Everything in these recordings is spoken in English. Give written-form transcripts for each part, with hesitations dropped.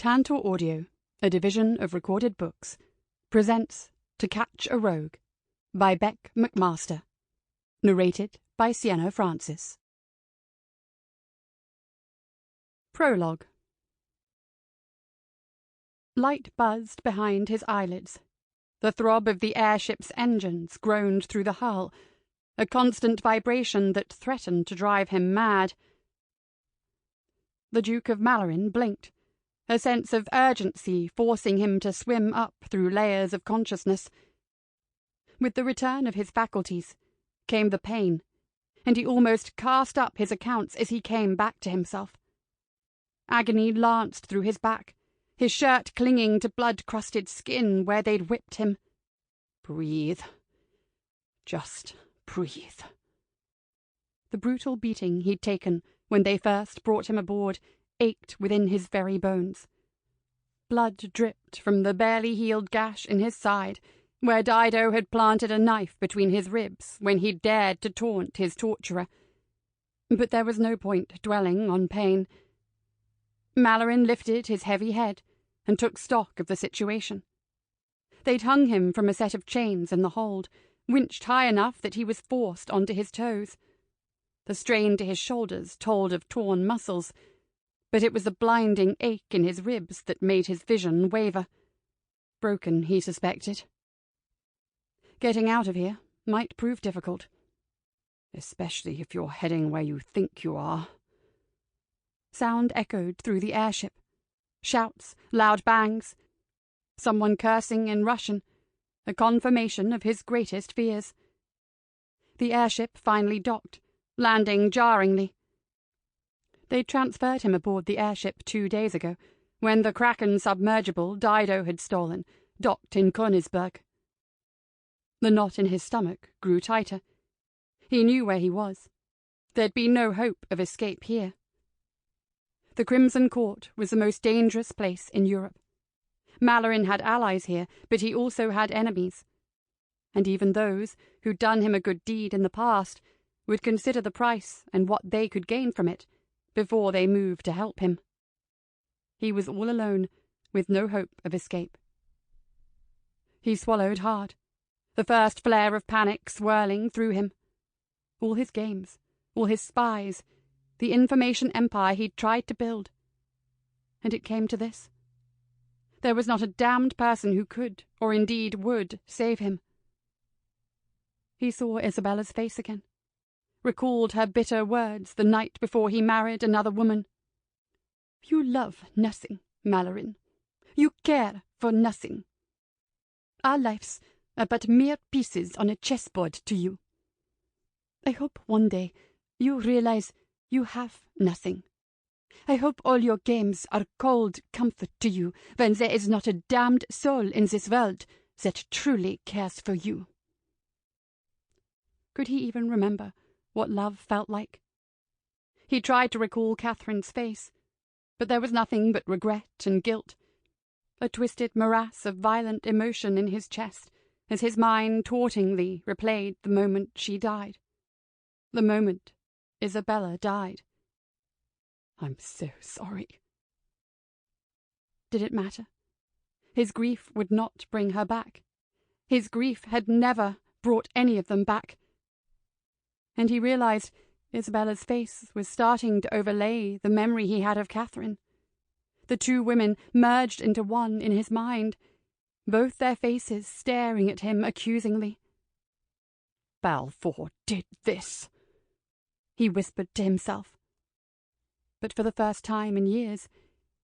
Tantor Audio, a division of Recorded Books, presents To Catch a Rogue by Bec McMaster, narrated by Sienna Francis. Prologue. Light buzzed behind his eyelids. The throb of the airship's engines groaned through the hull, a constant vibration that threatened to drive him mad. The Duke of Malorin blinked, a sense of urgency forcing him to swim up through layers of consciousness. With the return of his faculties came the pain, and he almost cast up his accounts as he came back to himself. Agony lanced through his back, his shirt clinging to blood-crusted skin where they'd whipped him. Breathe. Just breathe. The brutal beating he'd taken when they first brought him aboard ached within his very bones. Blood dripped from the barely healed gash in his side, where Dido had planted a knife between his ribs when he dared to taunt his torturer. But there was no point dwelling on pain. Malorin lifted his heavy head and took stock of the situation. They'd hung him from a set of chains in the hold, winched high enough that he was forced onto his toes. The strain to his shoulders told of torn muscles, but it was the blinding ache in his ribs that made his vision waver. Broken, he suspected. Getting out of here might prove difficult, especially if you're heading where you think you are. Sound echoed through the airship. Shouts, loud bangs. Someone cursing in Russian, a confirmation of his greatest fears. The airship finally docked, landing jarringly. They'd transferred him aboard the airship 2 days ago, when the Kraken submergible Dido had stolen docked in Königsberg. The knot in his stomach grew tighter. He knew where he was. There'd be no hope of escape here. The Crimson Court was the most dangerous place in Europe. Malorin had allies here, but he also had enemies. And even those who'd done him a good deed in the past would consider the price and what they could gain from it before they moved to help him. He was all alone, with no hope of escape. He swallowed hard, the first flare of panic swirling through him. All his games, all his spies, the information empire he'd tried to build. And it came to this. There was not a damned person who could, or indeed would, save him. He saw Isabella's face again, recalled her bitter words the night before he married another woman. You love nothing, Malorin. You care for nothing. Our lives are but mere pieces on a chessboard to you. I hope one day you realize you have nothing. I hope all your games are cold comfort to you when there is not a damned soul in this world that truly cares for you. Could he even remember what love felt like? He tried to recall Catherine's face, but there was nothing but regret and guilt, a twisted morass of violent emotion in his chest as his mind tauntingly replayed the moment she died, the moment Isabella died. I'm so sorry. Did it matter? His grief would not bring her back. His grief had never brought any of them back. And he realized Isabella's face was starting to overlay the memory he had of Catherine. The two women merged into one in his mind, both their faces staring at him accusingly. Balfour did this, he whispered to himself. But for the first time in years,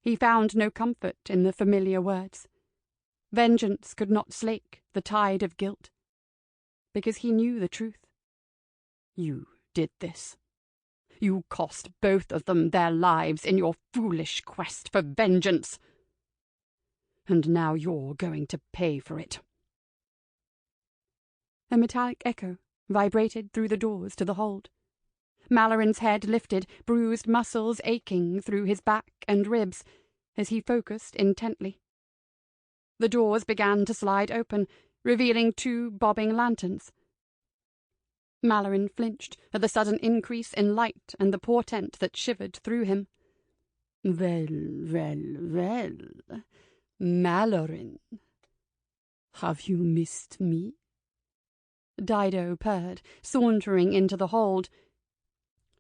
he found no comfort in the familiar words. Vengeance could not slake the tide of guilt, because he knew the truth. You did this. You cost both of them their lives in your foolish quest for vengeance. And now you're going to pay for it. A metallic echo vibrated through the doors to the hold. Malorin's head lifted, bruised muscles aching through his back and ribs as he focused intently. The doors began to slide open, revealing 2 bobbing lanterns. Malorin flinched at the sudden increase in light and the portent that shivered through him. Well, well, well, Mallorin, have you missed me? Dido purred, sauntering into the hold.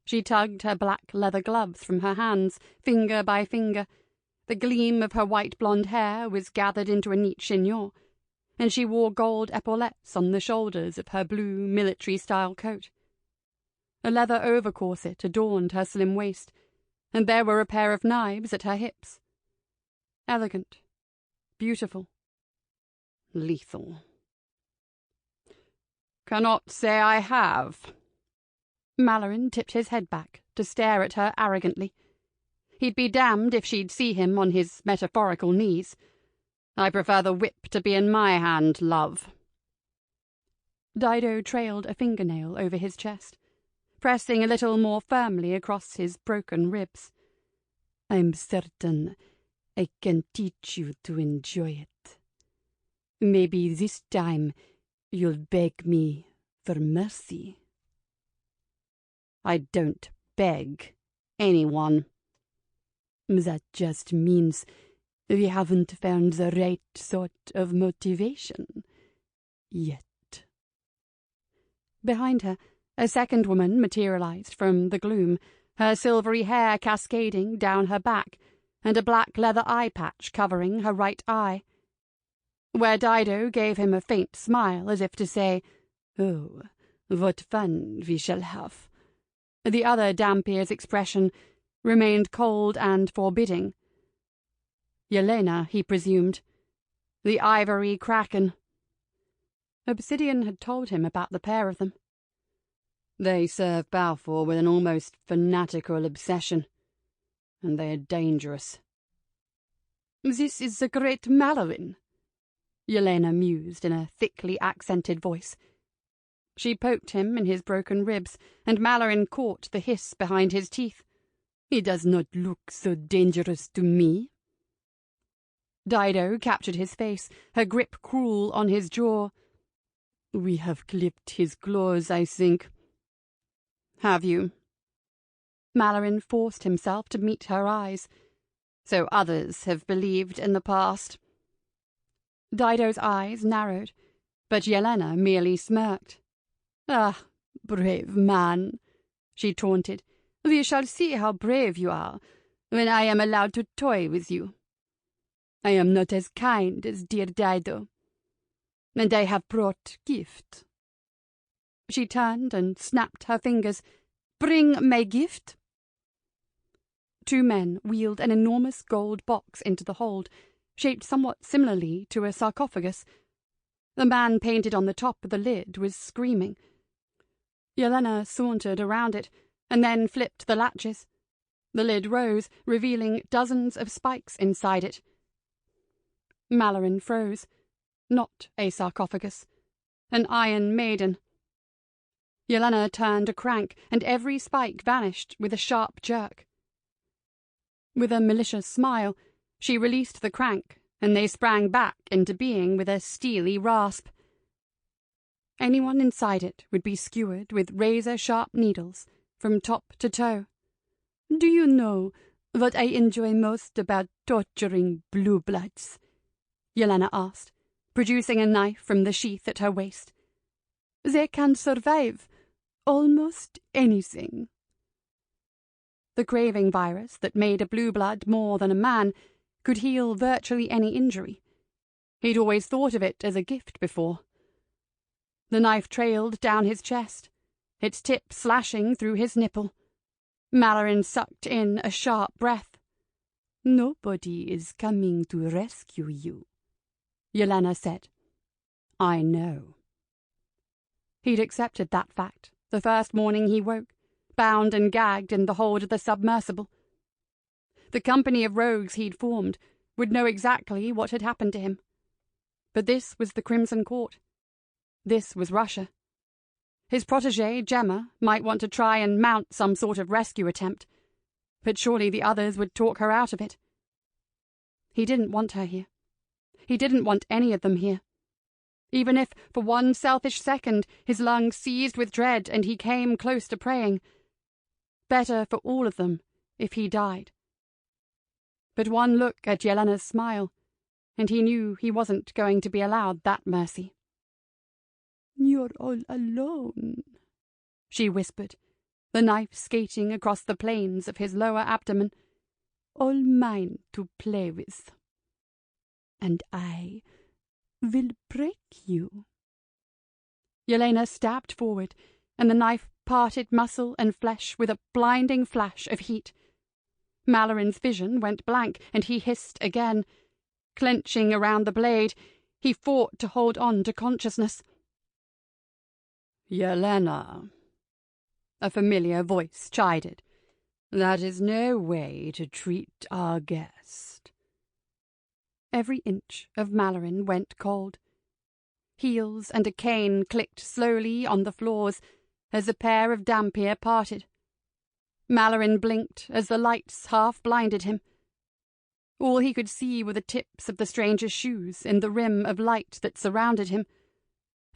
She tugged her black leather gloves from her hands, finger by finger. The gleam of her white blonde hair was gathered into a neat chignon, and she wore gold epaulettes on the shoulders of her blue military-style coat. A leather overcorset adorned her slim waist, and there were a pair of knives at her hips. Elegant, beautiful, lethal. "Cannot say I have." Mallorin tipped his head back to stare at her arrogantly. He'd be damned if she'd see him on his metaphorical knees. "I prefer the whip to be in my hand, love." Dido trailed a fingernail over his chest, pressing a little more firmly across his broken ribs. "I'm certain I can teach you to enjoy it. Maybe this time you'll beg me for mercy." "I don't beg anyone." "That just means we haven't found the right sort of motivation yet." Behind her, a second woman materialized from the gloom, her silvery hair cascading down her back, and a black leather eye patch covering her right eye. Where Dido gave him a faint smile, as if to say, "Oh, what fun we shall have," the other Dampier's expression remained cold and forbidding. Yelena, he presumed. The ivory kraken. Obsidian had told him about the pair of them. They serve Balfour with an almost fanatical obsession, and they are dangerous. "This is the great Mallorin," Yelena mused in a thickly accented voice. She poked him in his broken ribs, and Mallorin caught the hiss behind his teeth. "He does not look so dangerous to me." Dido captured his face, her grip cruel on his jaw. "We have clipped his claws, I think." "Have you?" Mallorin forced himself to meet her eyes. "So others have believed in the past." Dido's eyes narrowed, but Yelena merely smirked. "Ah, brave man," she taunted. "We shall see how brave you are when I am allowed to toy with you. I am not as kind as dear Dido, and I have brought gift." She turned and snapped her fingers. "Bring my gift." Two men wheeled an enormous gold box into the hold, shaped somewhat similarly to a sarcophagus. The man painted on the top of the lid was screaming. Yelena sauntered around it, and then flipped the latches. The lid rose, revealing dozens of spikes inside it. Mallorin froze. Not a sarcophagus. An iron maiden. Yelena turned a crank, and every spike vanished with a sharp jerk. With a malicious smile, she released the crank, and they sprang back into being with a steely rasp. Anyone inside it would be skewered with razor-sharp needles from top to toe. "Do you know what I enjoy most about torturing blue bloods?" Yelena asked, producing a knife from the sheath at her waist. "They can survive almost anything." The craving virus that made a blue blood more than a man could heal virtually any injury. He'd always thought of it as a gift before. The knife trailed down his chest, its tip slashing through his nipple. Mallorin sucked in a sharp breath. "Nobody is coming to rescue you," Yelena said. "I know." He'd accepted that fact the first morning he woke, bound and gagged in the hold of the submersible. The company of rogues he'd formed would know exactly what had happened to him. But this was the Crimson Court. This was Russia. His protégée, Gemma, might want to try and mount some sort of rescue attempt, but surely the others would talk her out of it. He didn't want her here. He didn't want any of them here. Even if, for one selfish second, his lungs seized with dread and he came close to praying. Better for all of them if he died. but one look at Yelena's smile, and he knew he wasn't going to be allowed that mercy. "You're all alone," she whispered, the knife skating across the planes of his lower abdomen. "All mine to play with. And I will break you." Yelena stabbed forward, and the knife parted muscle and flesh with a blinding flash of heat. Mallorin's vision went blank, and he hissed again. Clenching around the blade, he fought to hold on to consciousness. "Yelena," a familiar voice chided, "that is no way to treat our guest." Every inch of Mallorin went cold. Heels and a cane clicked slowly on the floors as a pair of dampier parted. Mallorin blinked as the lights half blinded him. All he could see were the tips of the stranger's shoes in the rim of light that surrounded him,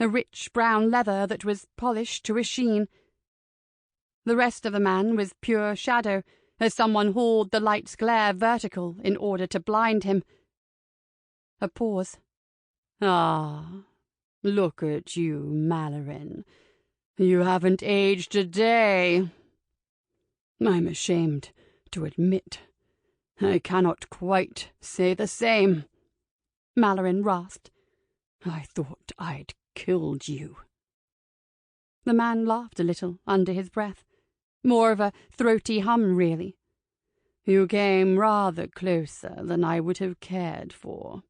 a rich brown leather that was polished to a sheen. The rest of the man was pure shadow, as someone hauled the light's glare vertical in order to blind him. A pause. "Ah, look at you, Mallorin. You haven't aged a day. I'm ashamed to admit I cannot quite say the same," Mallorin rasped. "I thought I'd killed you." The man laughed a little under his breath, more of a throaty hum, really. "You came rather closer than I would have cared for."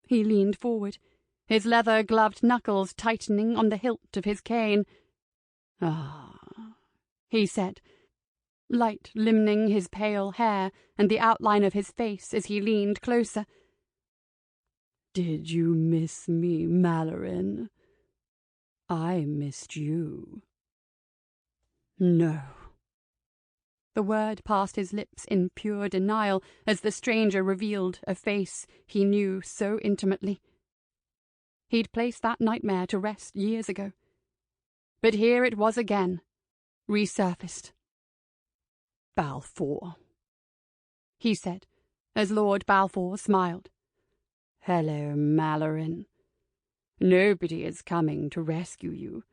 He leaned forward, his leather-gloved knuckles tightening on the hilt of his cane. "Ah," he said, light limning his pale hair and the outline of his face as he leaned closer. "Did you miss me, Mallorin? I missed you." "No." The word passed his lips in pure denial as the stranger revealed a face he knew so intimately. He'd placed that nightmare to rest years ago. But here it was again, resurfaced. "Balfour," he said, as Lord Balfour smiled. "Hello, Mallorin. Nobody is coming to rescue you.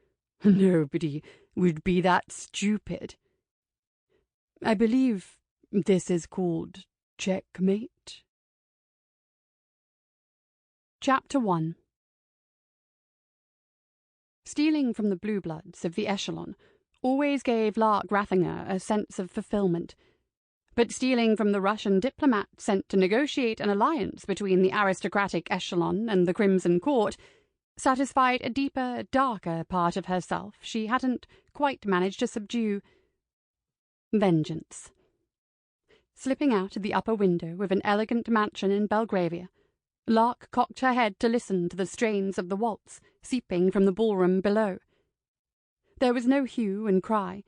Nobody would be that stupid. I believe this is called checkmate." Chapter 1. Stealing from the blue bloods of the echelon always gave Lark Rathinger a sense of fulfillment, but stealing from the Russian diplomat sent to negotiate an alliance between the aristocratic echelon and the Crimson Court satisfied a deeper, darker part of herself she hadn't quite managed to subdue. Vengeance. Slipping out of the upper window of an elegant mansion in Belgravia, Lark cocked her head to listen to the strains of the waltz seeping from the ballroom below. There was no hue and cry,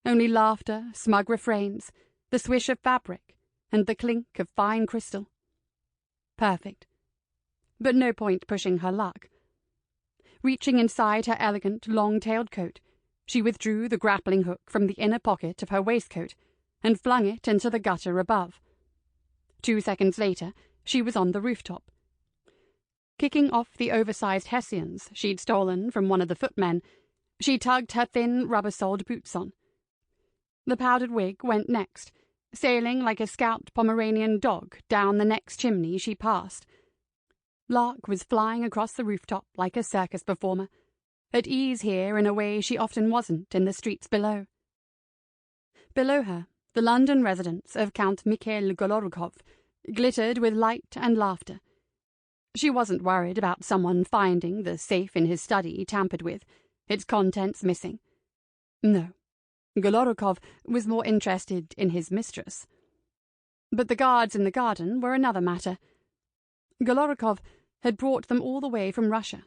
only laughter, smug refrains, the swish of fabric, and the clink of fine crystal. Perfect. But no point pushing her luck. Reaching inside her elegant, long-tailed coat, she withdrew the grappling hook from the inner pocket of her waistcoat and flung it into the gutter above. 2 seconds later, she was on the rooftop. Kicking off the oversized hessians she'd stolen from one of the footmen, she tugged her thin, rubber-soled boots on. The powdered wig went next, sailing like a scout Pomeranian dog down the next chimney she passed. Lark was flying across the rooftop like a circus performer, at ease here in a way she often wasn't in the streets below. Below her, the London residence of Count Mikhail Golorukov glittered with light and laughter. She wasn't worried about someone finding the safe in his study tampered with, its contents missing. No, Golorukov was more interested in his mistress. But the guards in the garden were another matter. Golorukov had brought them all the way from Russia,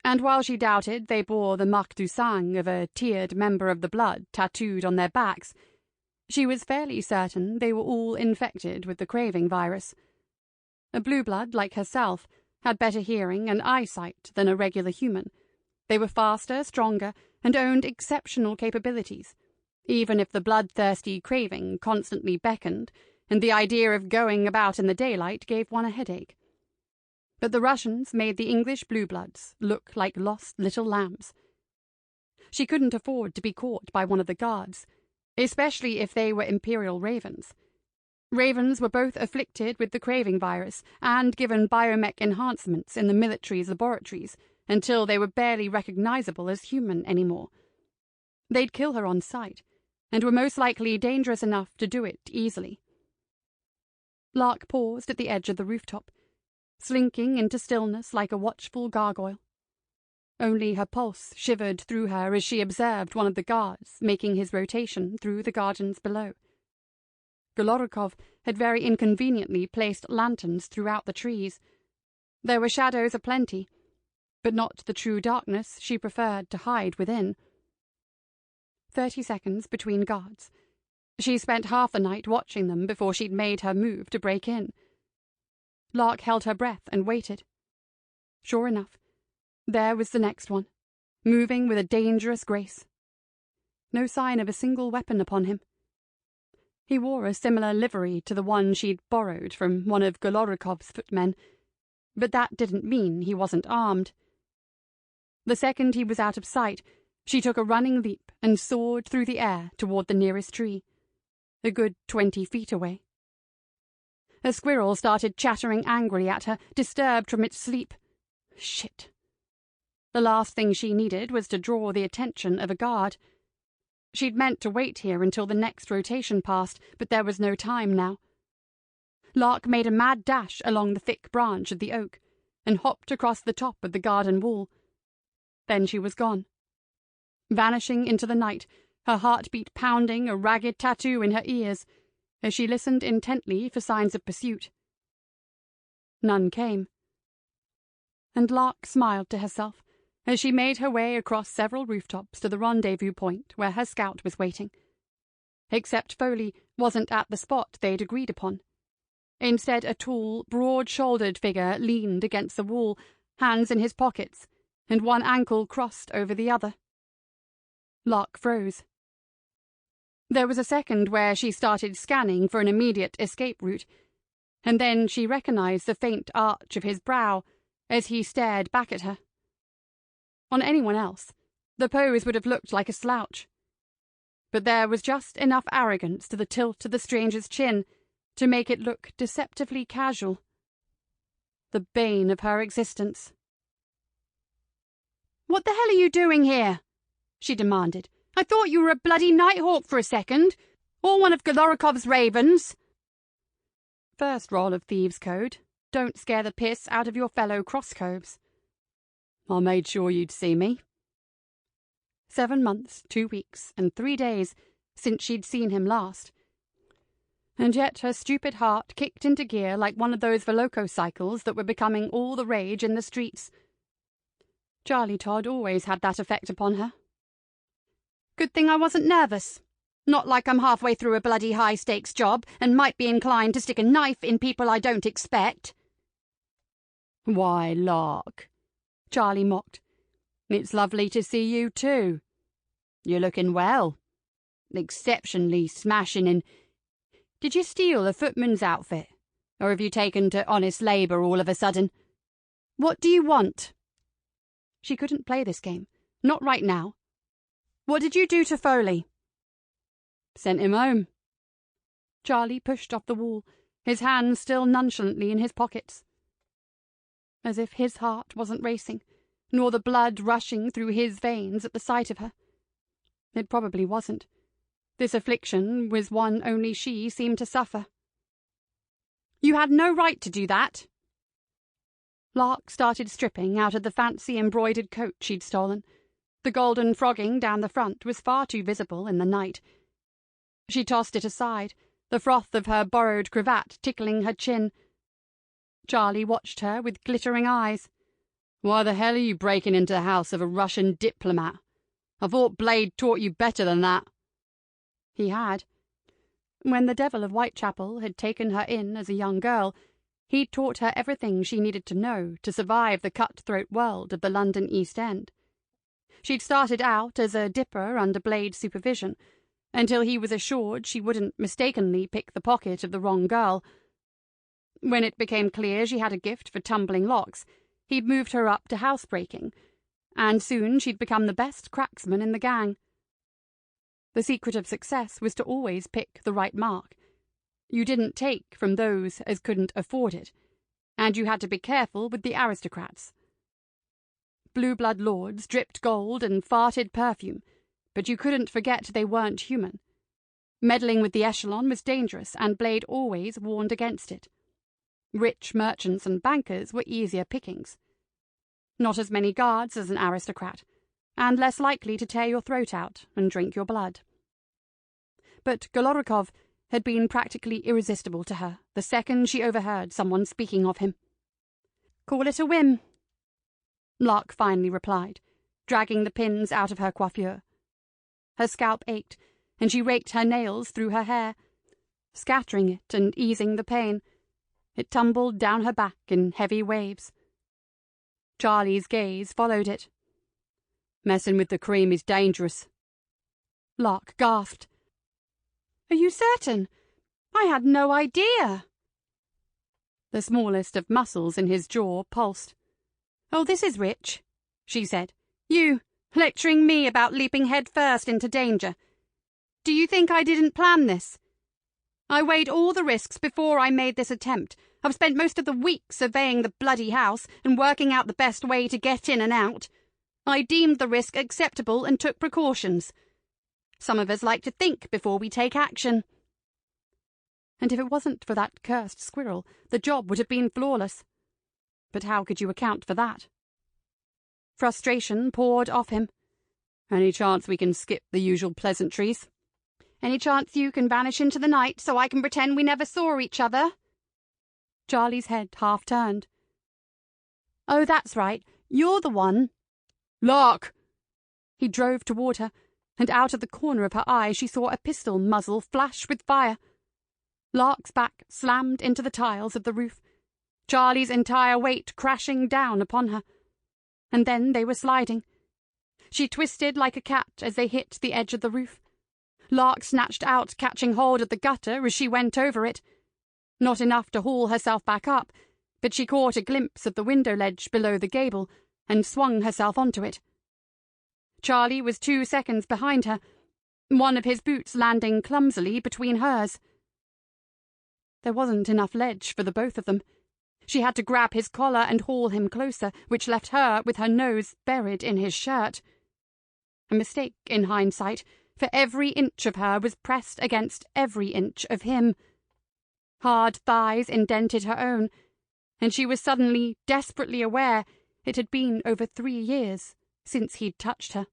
and while she doubted they bore the marque du sang of a tiered member of the blood tattooed on their backs, she was fairly certain they were all infected with the craving virus. A blue blood like herself had better hearing and eyesight than a regular human. They were faster, stronger, and owned exceptional capabilities. Even if the bloodthirsty craving constantly beckoned, and the idea of going about in the daylight gave one a headache. But the Russians made the English blue-bloods look like lost little lambs. She couldn't afford to be caught by one of the guards, especially if they were Imperial ravens. Ravens were both afflicted with the craving virus and given biomech enhancements in the military's laboratories until they were barely recognizable as human anymore. They'd kill her on sight, and were most likely dangerous enough to do it easily. Lark paused at the edge of the rooftop, slinking into stillness like a watchful gargoyle. Only her pulse shivered through her as she observed one of the guards making his rotation through the gardens below. Golorukov had very inconveniently placed lanterns throughout the trees. There were shadows aplenty, but not the true darkness she preferred to hide within. 30 seconds between guards. She spent half the night watching them before she'd made her move to break in. Lark held her breath and waited. Sure enough, there was the next one, moving with a dangerous grace. No sign of a single weapon upon him. He wore a similar livery to the one she'd borrowed from one of Golorukov's footmen, but that didn't mean he wasn't armed. The second he was out of sight, she took a running leap and soared through the air toward the nearest tree, a good 20 feet away. A squirrel started chattering angrily at her, disturbed from its sleep. Shit. The last thing she needed was to draw the attention of a guard. She'd meant to wait here until the next rotation passed, but there was no time now. Lark made a mad dash along the thick branch of the oak and hopped across the top of the garden wall. Then she was gone. Vanishing into the night, her heartbeat pounding a ragged tattoo in her ears as she listened intently for signs of pursuit. None came. And Lark smiled to herself as she made her way across several rooftops to the rendezvous point where her scout was waiting. Except Foley wasn't at the spot they'd agreed upon. Instead, a tall, broad-shouldered figure leaned against the wall, hands in his pockets, and one ankle crossed over the other. Lark froze. There was a second where she started scanning for an immediate escape route, and then she recognized the faint arch of his brow as he stared back at her. On anyone else, the pose would have looked like a slouch. But there was just enough arrogance to the tilt of the stranger's chin to make it look deceptively casual. The bane of her existence. "What the hell are you doing here?" she demanded. "I thought you were a bloody nighthawk for a second, or one of Golorukov's ravens." First rule of thieves' code: don't scare the piss out of your fellow crosscoves. "I made sure you'd see me." 7 months, 2 weeks, and 3 days since she'd seen him last. And yet her stupid heart kicked into gear like one of those Veloco cycles that were becoming all the rage in the streets. Charlie Todd always had that effect upon her. "Good thing I wasn't nervous. Not like I'm halfway through a bloody high-stakes job and might be inclined to stick a knife in people I don't expect." "Why, Lark," Charlie mocked. "It's lovely to see you too. You're looking well. Exceptionally smashing and... Did you steal a footman's outfit? Or have you taken to honest labour all of a sudden? What do you want?" She couldn't play this game. Not right now. "What did you do to Foley?" "Sent him home." Charlie pushed off the wall, his hands still nonchalantly in his pockets. As if his heart wasn't racing, nor the blood rushing through his veins at the sight of her. It probably wasn't. This affliction was one only she seemed to suffer. "You had no right to do that." Lark started stripping out of the fancy embroidered coat she'd stolen. The golden frogging down the front was far too visible in the night. She tossed it aside, the froth of her borrowed cravat tickling her chin. Charlie watched her with glittering eyes. "Why the hell are you breaking into the house of a Russian diplomat? I thought Blade taught you better than that." He had. When the Devil of Whitechapel had taken her in as a young girl, he'd taught her everything she needed to know to survive the cutthroat world of the London East End. She'd started out as a dipper under Blade's supervision, until he was assured she wouldn't mistakenly pick the pocket of the wrong girl. When it became clear she had a gift for tumbling locks, he'd moved her up to housebreaking, and soon she'd become the best cracksman in the gang. The secret of success was to always pick the right mark. You didn't take from those as couldn't afford it, and you had to be careful with the aristocrats. Blue-blood lords dripped gold and farted perfume, but you couldn't forget they weren't human. Meddling with the echelon was dangerous, and Blade always warned against it. Rich merchants and bankers were easier pickings. Not as many guards as an aristocrat, and less likely to tear your throat out and drink your blood. But Golorukov had been practically irresistible to her the second she overheard someone speaking of him. "Call it a whim," Lark finally replied, dragging the pins out of her coiffure. Her scalp ached, and she raked her nails through her hair, scattering it and easing the pain. It tumbled down her back in heavy waves. Charlie's gaze followed it. "Messing with the cream is dangerous." Lark gasped. "Are you certain? I had no idea." The smallest of muscles in his jaw pulsed. "Oh, this is rich," she said. "You, lecturing me about leaping head first into danger. Do you think I didn't plan this? I weighed all the risks before I made this attempt. I've spent most of the week surveying the bloody house and working out the best way to get in and out. I deemed the risk acceptable and took precautions. Some of us like to think before we take action." And if it wasn't for that cursed squirrel, the job would have been flawless. But how could you account for that? Frustration poured off him. "Any chance we can skip the usual pleasantries?" "Any chance you can vanish into the night so I can pretend we never saw each other?" Charlie's head half turned. "Oh, that's right. You're the one." "Lark!" He drove toward her, and out of the corner of her eye she saw a pistol muzzle flash with fire. Lark's back slammed into the tiles of the roof, Charlie's entire weight crashing down upon her. And then they were sliding. She twisted like a cat as they hit the edge of the roof. Lark snatched out, catching hold of the gutter as she went over it. Not enough to haul herself back up, but she caught a glimpse of the window ledge below the gable and swung herself onto it. Charlie was 2 seconds behind her, one of his boots landing clumsily between hers. There wasn't enough ledge for the both of them. She had to grab his collar and haul him closer, which left her with her nose buried in his shirt. A mistake in hindsight, for every inch of her was pressed against every inch of him. Hard thighs indented her own, and she was suddenly desperately aware it had been over 3 years since he'd touched her.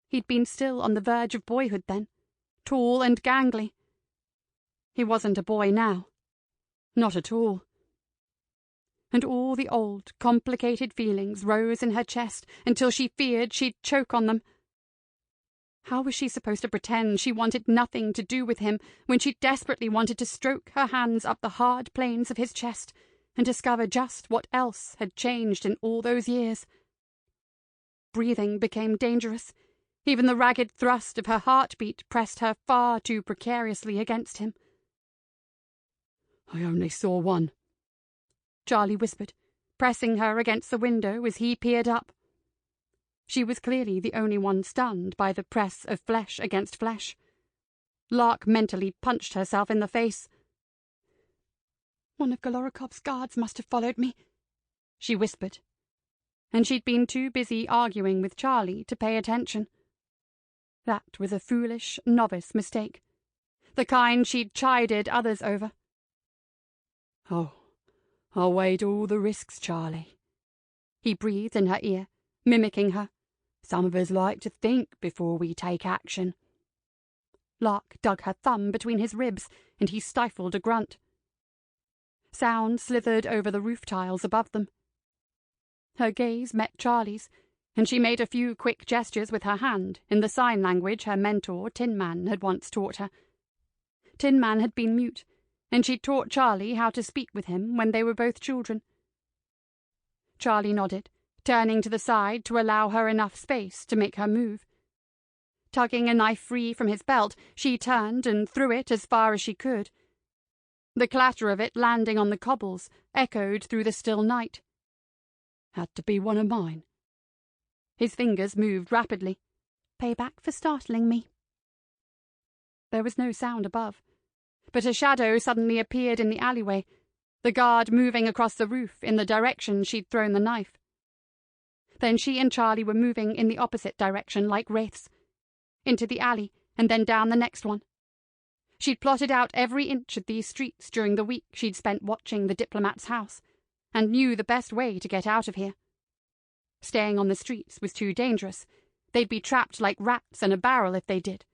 He'd been still on the verge of boyhood then, tall and gangly. He wasn't a boy now. Not at all. And all the old, complicated feelings rose in her chest until she feared she'd choke on them. How was she supposed to pretend she wanted nothing to do with him when she desperately wanted to stroke her hands up the hard planes of his chest and discover just what else had changed in all those years? Breathing became dangerous. Even the ragged thrust of her heartbeat pressed her far too precariously against him. "I only saw one," Charlie whispered, pressing her against the window as he peered up. She was clearly the only one stunned by the press of flesh against flesh. Lark mentally punched herself in the face. "One of Golorukov's guards must have followed me," she whispered, and she'd been too busy arguing with Charlie to pay attention. That was a foolish, novice mistake, the kind she'd chided others over. "Oh, I weighed all the risks, Charlie," he breathed in her ear, mimicking her. "Some of us like to think before we take action." Lark dug her thumb between his ribs, and he stifled a grunt. Sound slithered over the roof tiles above them. Her gaze met Charlie's, and she made a few quick gestures with her hand in the sign language her mentor, Tin Man, had once taught her. Tin Man had been mute, and she'd taught Charlie how to speak with him when they were both children. Charlie nodded, turning to the side to allow her enough space to make her move. Tugging a knife free from his belt, she turned and threw it as far as she could. The clatter of it landing on the cobbles echoed through the still night. Had to be one of mine. His fingers moved rapidly. Payback for startling me. There was no sound above, but a shadow suddenly appeared in the alleyway, the guard moving across the roof in the direction she'd thrown the knife. Then she and Charlie were moving in the opposite direction like wraiths, into the alley and then down the next one. She'd plotted out every inch of these streets during the week she'd spent watching the diplomat's house, and knew the best way to get out of here. Staying on the streets was too dangerous. They'd be trapped like rats in a barrel if they did.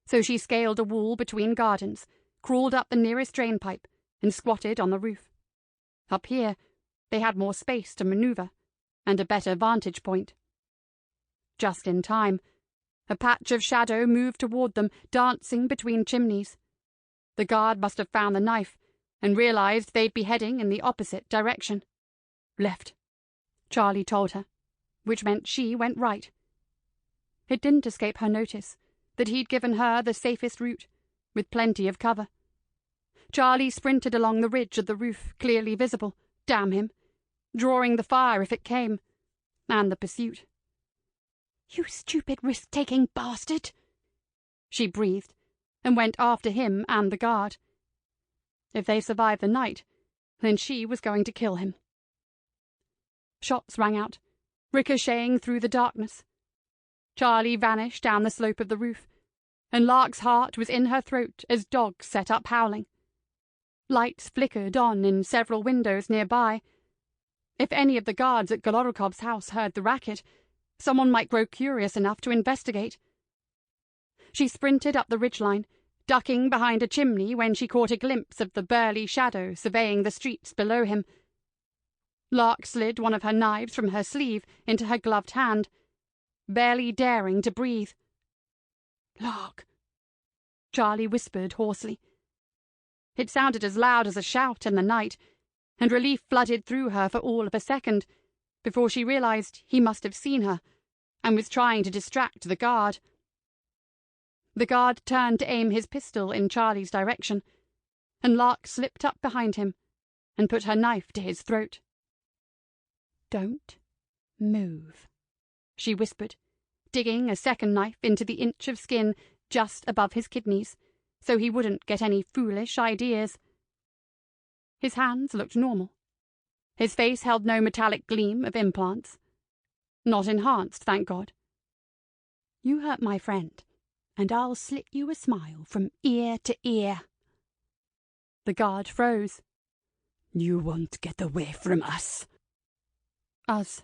So she scaled a wall between gardens, crawled up the nearest drainpipe, and squatted on the roof. Up here, they had more space to maneuver, and a better vantage point. Just in time, a patch of shadow moved toward them, dancing between chimneys. The guard must have found the knife, and realized they'd be heading in the opposite direction. Left, Charlie told her, which meant she went right. It didn't escape her notice that he'd given her the safest route, with plenty of cover. Charlie sprinted along the ridge of the roof, clearly visible, damn him, drawing the fire if it came, and the pursuit. "You stupid risk-taking bastard!" she breathed, and went after him and the guard. If they survived the night, then she was going to kill him. Shots rang out, ricocheting through the darkness. Charlie vanished down the slope of the roof, and Lark's heart was in her throat as dogs set up howling. Lights flickered on in several windows nearby. If any of the guards at Golorikov's house heard the racket, someone might grow curious enough to investigate. She sprinted up the ridgeline, ducking behind a chimney when she caught a glimpse of the burly shadow surveying the streets below him. Lark slid one of her knives from her sleeve into her gloved hand, barely daring to breathe. "Lark," Charlie whispered hoarsely. It sounded as loud as a shout in the night, and relief flooded through her for all of a second, before she realized he must have seen her, and was trying to distract the guard. The guard turned to aim his pistol in Charlie's direction, and Lark slipped up behind him and put her knife to his throat. "Don't move," she whispered, digging a second knife into the inch of skin just above his kidneys, so he wouldn't get any foolish ideas. His hands looked normal. His face held no metallic gleam of implants. Not enhanced, thank God. "You hurt my friend, and I'll slit you a smile from ear to ear." The guard froze. "You won't get away from us." Us.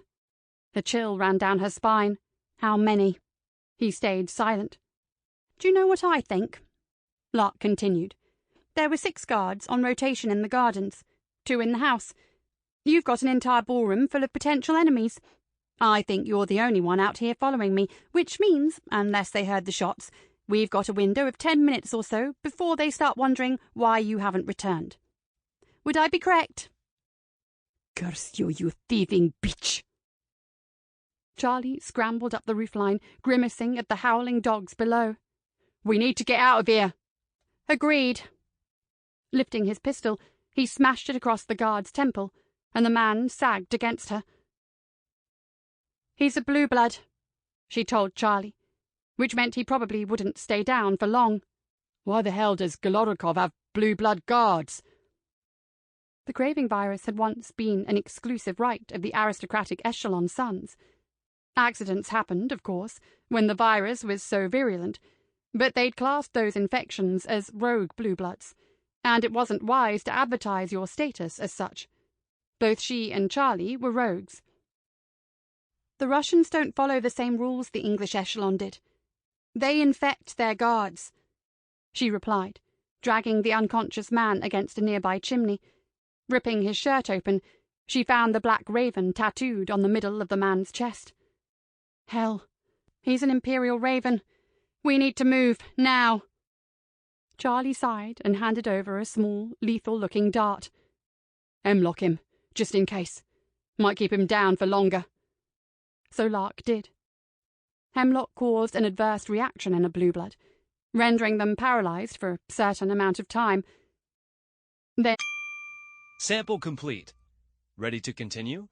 A chill ran down her spine. How many? He stayed silent. "Do you know what I think?" Lark continued. "There were 6 guards on rotation in the gardens, 2 in the house. You've got an entire ballroom full of potential enemies. I think you're the only one out here following me, which means, unless they heard the shots, we've got a window of 10 minutes or so before they start wondering why you haven't returned. Would I be correct?" "Curse you, you thieving bitch!" Charlie scrambled up the roofline, grimacing at the howling dogs below. "We need to get out of here." "Agreed." Lifting his pistol, he smashed it across the guard's temple, and the man sagged against her. "He's a blue blood," she told Charlie, which meant he probably wouldn't stay down for long. "Why the hell does Golorikov have blue blood guards?" The craving virus had once been an exclusive right of the aristocratic echelon sons. Accidents happened, of course, when the virus was so virulent, but they'd classed those infections as rogue blue bloods, and it wasn't wise to advertise your status as such. Both she and Charlie were rogues. "The Russians don't follow the same rules the English echelon did. They infect their guards," she replied, dragging the unconscious man against a nearby chimney. Ripping his shirt open, she found the black raven tattooed on the middle of the man's chest. "Hell, he's an Imperial Raven. We need to move, now." Charlie sighed and handed over a small, lethal-looking dart. "Lock him, just in case. Might keep him down for longer." So Lark did. hemlock caused an adverse reaction in a blue-blood, rendering them paralyzed for a certain amount of time. Then... Sample complete. Ready to continue?